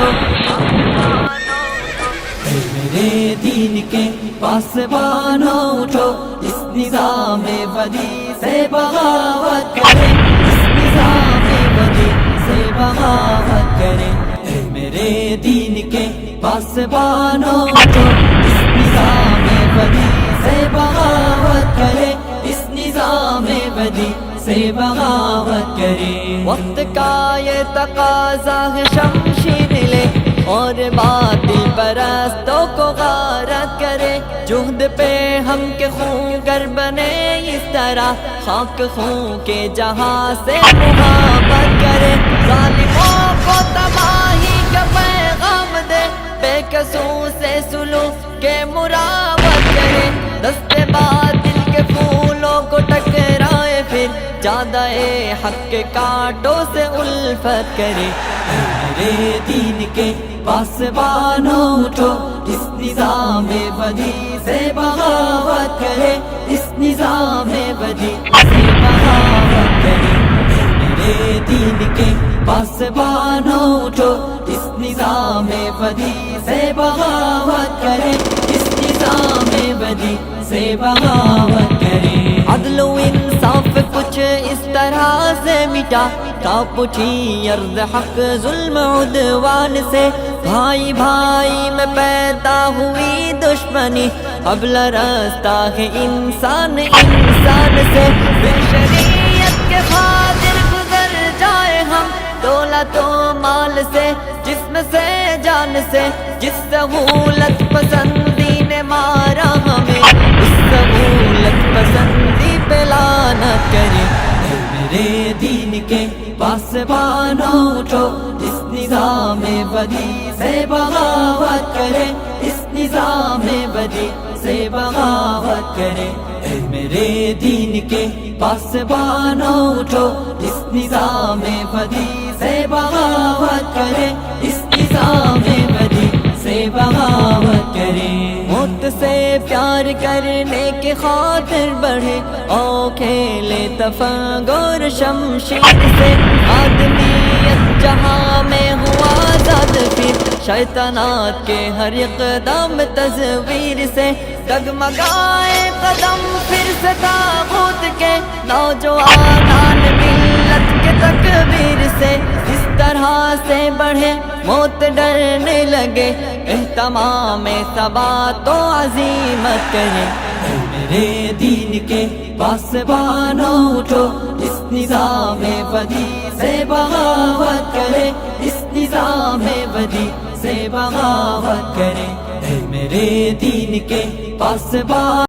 اٹھو، اے میرے دین کے پاسبانوں اٹھو، اس نظام بدی سے بغاوت کریں، اس نظام بدی سے بغاوت کریں۔ اے میرے دین کے پاسبانوں اٹھو، اس نظام بدی سے بغاوت کریں، اس نظام بدی سے بغاوت کریں۔ وقت کا یہ تقاضا ہے شمشیر لے اور باطل پرستوں کو غارت کرے، جہد پہ ہم کے خون گر بنے اس طرح، خاک خون کے جہاں سے محبت کرے، ظالموں کو تباہی کا پیغام دے، بے قصور سے سلوک کے مراوت کرے، دستے باطل کے پھولوں کو ٹکرائے، پھر جادہ حق کے کانٹوں سے الفت کرے۔ اے میرے دین کے پاسبانوں اٹھو، اس نظام بدی سے بغاوت کرے، اس نظام بدی سے بغاوت کرے۔ اے میرے دین کے پاسبانوں اٹھو، اس نظام بدی سے بغاوت کرے، اس نظام بدی سے بغاوت کرے۔ عدل و انصاف کچھ اس طرح سے مٹا، کانپ اٹھی ارض حق ظلم عدوان سے، بھائی بھائی میں پیدا ہوئی دشمنی، اب لرزتا ہے انسان انسان سے، پھر شریعت کے خاطر گزر جائے ہم دولت و مال سے، جسم سے جان سے، جس سہولت پسندی نے مارا ہمیں، اس سہولت پسندی پہ لعنت کرے۔ اے میرے دین کے پاسبانوں اٹھو، اس نظام بدی سے بغاوت کرے، اس نظام بدی سے بغاوت کرے۔ اے میرے دین کے پاسبانوں اٹھو، اس نظام بدی سے بغاوت کرے، اس نظام بدی سے بغاوت کرے۔ موت سے پیار کرنے کی خاطر بڑھے، او کھیلے تفنگر شمشیر سے، آدمیت جہاں میں ہوا آزاد، پھر شیطانات کے ہر اقدام تصویر سے ڈگمگائے قدم، پھر سے تاغوت کے نوجوانان ملت کے تکبیر سے، اس طرح سے بڑھے موت ڈرنے لگے، اہتمام ثبات و عزیمت کرے۔ اے میرے دین کے پاسبانوں اٹھو، اس نظام بدی سے بغاوت کرے، اس نظام بدی سے بغاوت کرے۔ اے میرے دین کے پاسبان